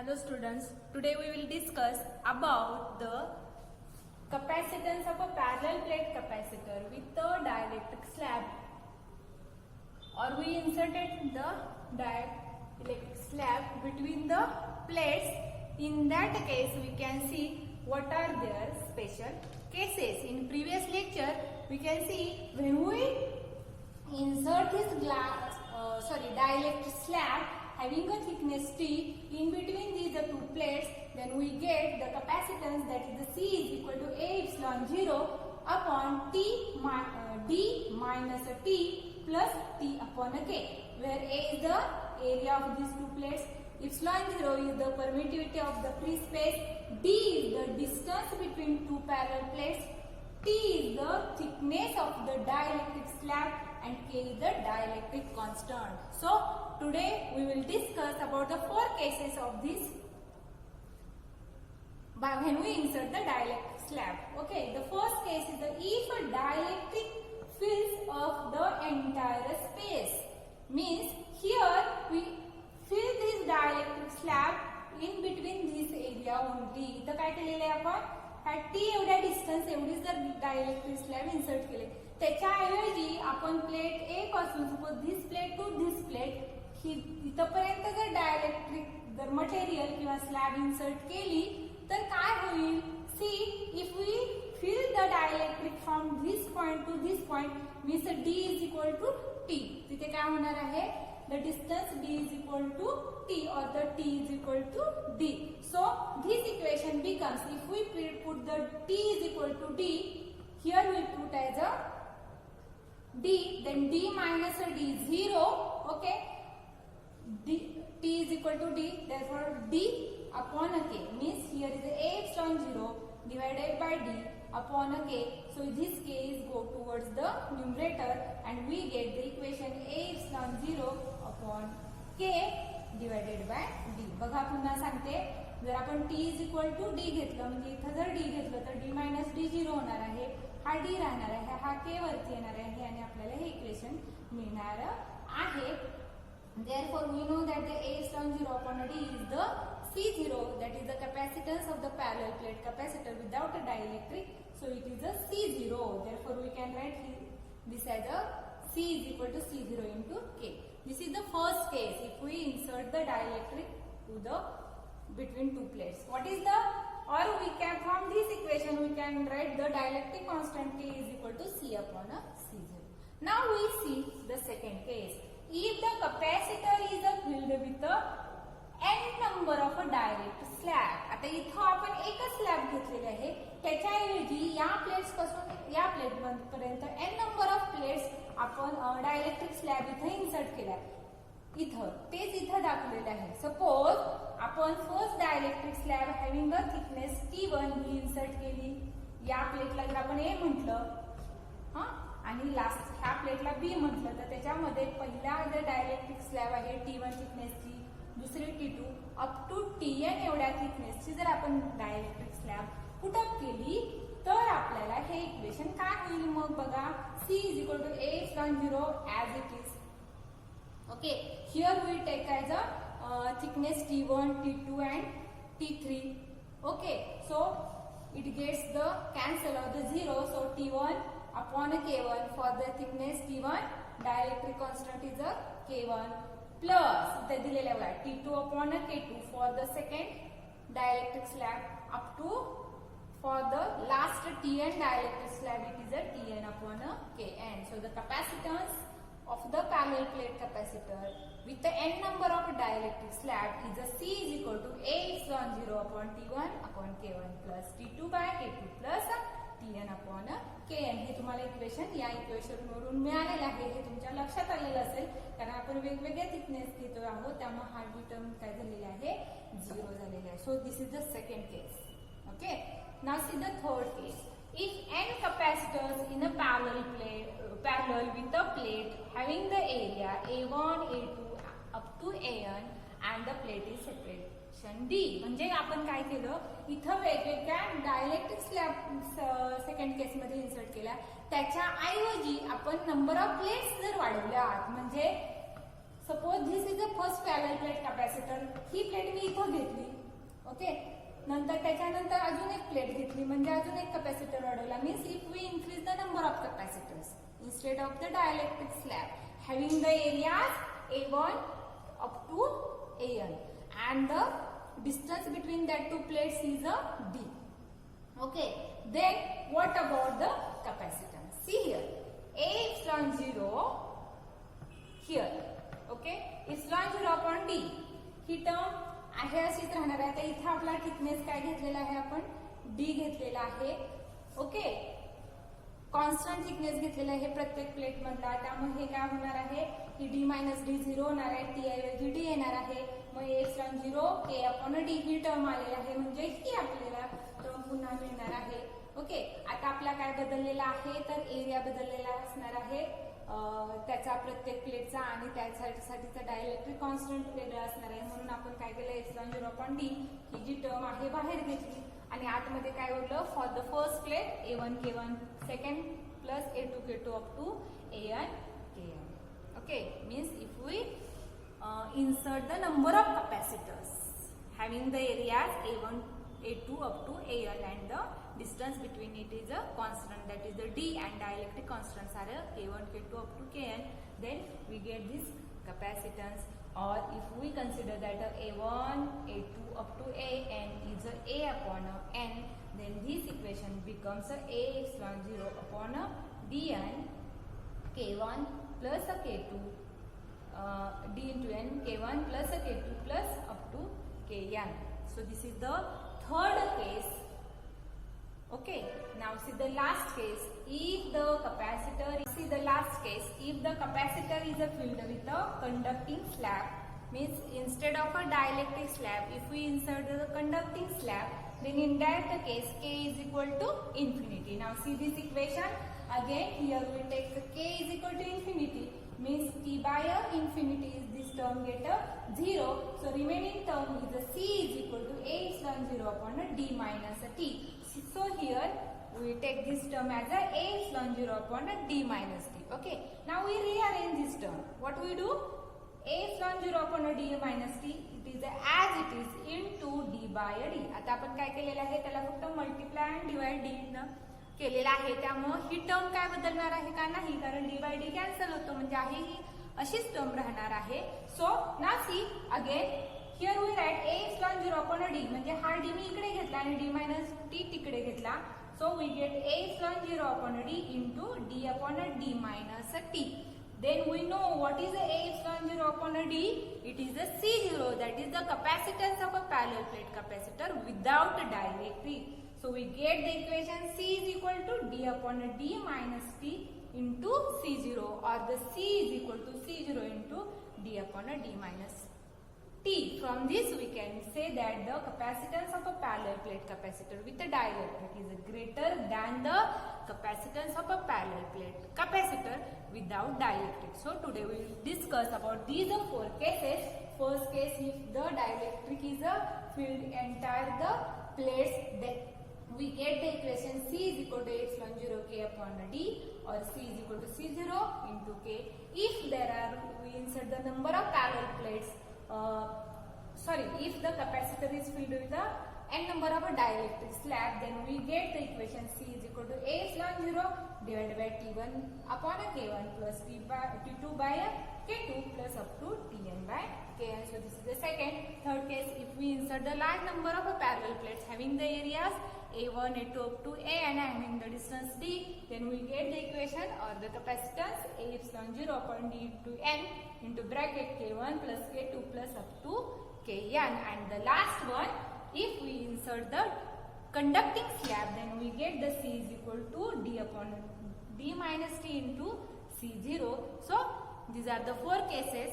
Hello students, today we will discuss about the capacitance of a parallel plate capacitor with a dielectric slab, or we inserted the dielectric slab between the plates. In that case we can see what are their special cases. In previous lecture we can see when we insert this dielectric slab having a thickness T in between these two plates, then we get the capacitance, that is the C is equal to A epsilon 0 upon D minus T plus T upon K, where A is the area of these two plates, epsilon 0 is the permittivity of the free space, D is the distance between two parallel plates, T is the thickness of the dielectric slab, and K is the dielectric constant. So today we will discuss about the four cases of this when we insert the dielectric slab. Okay, the first case is that if a dielectric fills up the entire space, means here we fill this dielectric slab in between this area only. इथं काय केलेलं आहे आपण T एवढ्या distance एवढीच जर dielectric slab insert केले, त्याच्याऐवजी आपण प्लेट ए पासून suppose this plate to this plate ही इथपर्यंत जर डायलेक्ट्रिक जर मटेरियल किंवा स्लॅब इन्सर्ट केली तर काय होईल. See if we fill the dielectric from this point to this point means D is equal to T. तिथे काय होणार आहे, the distance d is equal to t or the t is equal to d. So this equation becomes, if we put the t is equal to d, here we put as a d, then d minus d is 0. Okay, t is equal to d, therefore d upon a k means here is a epsilon 0 divided by d upon a k. So this k is go towards the numerator and we get the equation a epsilon 0 upon k divided by d. बघा पुन्हा सांगते, जर आपण t is equal to d घेतलं म्हणजे इथं जर d घेतलं तर d minus d 0 होणार आहे, हा d राहणार आहे, हा k वरती येणार आहे आणि आपल्याला हे इक्वेशन मिळणार आहे. Therefore we know that the a epsilon 0 upon d is the C0, that is the capacitance of the parallel plate capacitor without a dielectric. So it is a C0. Therefore we can write this as a C is equal to C0 into K. This is the first case if we insert the dielectric to the between two plates. What is the, or we can from this equation we can write the dielectric constant K is equal to C upon a C0. Now we see the second case. If the capacitor is filled with a n number of a dielectric slab. आता इथं आपण एकच slab घेतलेले आहे, त्याच्याऐवजी या plates पासून या प्लेट पर्यंत n नंबर ऑफ प्लेट्स आपण डायलेक्ट्रिक स्लॅब इथं इन्सर्ट केलाय. इथं तेच इथं दाखवलेलं आहे. सपोज आपण first dielectric slab having a thickness T1 he insert केली. या प्लेटला जर आपण A म्हटलं आणि लास्ट ह्या प्लेटला B म्हटलं तर त्याच्यामध्ये पहिला जर डायलेक्ट्रिक स्लॅब आहे T1 थिकनेसची, दुसरी T2 अप टू Tn एवढ्या थिकनेसची जर आपण डायलेक्ट्रिक स्लॅब पुट अप केली तर आपल्याला हे इक्वेशन काय होईल मग बघा. C is equal to A epsilon 0 as it is. Okay, here we take as a thickness T1, T2 and T3. Okay, so it gets the cancel of the 0. So T1 upon a K1 for the thickness T1, dielectric constant is a K1 plus इथे दिलेले बघा T2 upon a K2 for the second dielectric slab up to for the last Tn dielectric slab it is a Tn upon a Kn. So the capacitance of the parallel plate capacitor with the n number of dielectric slab is a C is equal to A epsilon 0 upon T1 upon K1 plus T2 by K2 plus Tn upon Kn. हे तुम्हाला equation या equation वरून मिळालेलं आहे, हे तुमच्या लक्षात आलेलं असेल कारण आपण वेगवेगळे थिकनेस घेतो आहोत, त्यामुळे हा टर्म काय झालेला आहे 0 झालेला आहे. So this is the second case. Okay, now see the third case. If n capacitors in a parallel with a plate having the area A1, A2 up to An and the plate is separation D. म्हणजे आपण काय केलं, इथं वेगवेगळ्या dielectric slab second case मध्ये insert केला, त्याच्या ऐवजी आपण नंबर ऑफ प्लेट्स जर वाढवल्या म्हणजे suppose this is a first parallel plate capacitor. ही प्लेट मी इथं घेतली. ओके, नंतर त्याच्यानंतर अजून एक प्लेट घेतली म्हणजे अजून एक कॅपॅसिटर वाढवला. Means if we increase the number of capacitors instead of the dielectric slab having the areas A1 up to AN and the distance between that two plates is a D. Okay, then what about the capacitance? See here, A epsilon 0 here. Okay, epsilon 0 upon D. He term आहे अशीच राहणार आहे. तर इथे आपला thickness काय घेतलेला आहे आपण? D घेतलेला आहे. ओके, कॉन्स्टंट थिकनेस घेतलेला आहे प्रत्येक प्लेट मधला. त्यामुळे हे काय होणार आहे की डी मायनस डी 0 होणार आहे. टी ऐवजी डी येणार आहे. मग एप्सिलॉन 0 के अपॉन डी ही टर्म आलेली आहे म्हणजे ही आपल्याला टर्म पुन्हा मिळणार आहे. ओके, आता आपला काय बदललेला आहे तर एरिया बदललेला असणार आहे त्याचा प्रत्येक प्लेटचा आणि त्यासाठीचा डायलेक्ट्रिक कॉन्स्टंट वेगळा असणार आहे. म्हणून आपण काय केलं एप्सिलॉन 0 अपॉन डी ही जी टर्म आहे बाहेर घेतली आणि आतमध्ये काय उरलं for the first plate A1 K1 second plus A2 K2 up to AN KN. Okay, means if we insert the number of capacitors having the areas A1 A2 up to AN and the distance between it is a constant, that is the D, and dielectric constants are K1 K2 up to Kn, then we get this capacitance. Or if we consider that A1 A2 up to AN is A upon N, then this equation becomes A epsilon 0 upon Dn K1 plus a K2 D into N K1 plus a K2 plus up to Kn. So this is the third case. Okay, now see the last case. If the capacitor, see the last case, if the capacitor is filled with a conducting slab, means instead of a dielectric slab, if we insert the conducting slab, then in that case K is equal to infinity. Now see this equation again. Here we take K is equal to infinity, means T by infinity is this term get a 0. So remaining term is a C is equal to A epsilon 0 upon a D minus a T. So here we take this term as a epsilon 0 upon a D minus T. Okay, now we rearrange this term. What we do? A epsilon 0 upon a D minus T, it is as it is into D by a D. आता आपण काय केलेलं आहे त्याला फक्त multiply आणि divide D न केलेला आहे. त्यामुळे ही टर्म काय बदलणार आहे का नाही, कारण डी बाय डी कॅन्सल होतो म्हणजे आहे ही अशीच टर्म राहणार आहे. So now see again here we write A epsilon 0 upon a D, म्हणजे हा डी मी इकडे घेतला आणि D minus T तिकडे घेतला. So we get A epsilon 0 upon a D into D upon a D minus a T. Then we know what is the A epsilon 0 upon a D? It is a C0, that is the capacitance of a parallel plate capacitor without dielectric. So we get the equation C is equal to D upon a D minus T into C0, or the C is equal to C0 into D upon a D minus T. From this we can say that the capacitance of a parallel plate capacitor with a dielectric is greater than the capacitance of a parallel plate capacitor without dielectric. So today we will discuss about these four cases. First case, if the dielectric is filled entire the plates, then we get the equation C is equal to epsilon 0 K upon D, or C is equal to C0 into K. If there are, we insert the number of parallel plates, if the capacitor is filled with the n number of a dielectric slab, then we get the equation C is equal to A epsilon 0 divided by T1 upon a K1 plus T2 by a K2 plus up to Tn by Kn. So this is the second. Third case, if we insert the large number of a parallel plates having the areas A1, A2 up to A and having the distance D, then we get the equation or the capacitance A epsilon 0 upon D into N into bracket K1 plus K2 plus up to Kn. And the last one, if we insert the conducting slab, then we get the C is equal to D upon D minus T into C0. So these are the four cases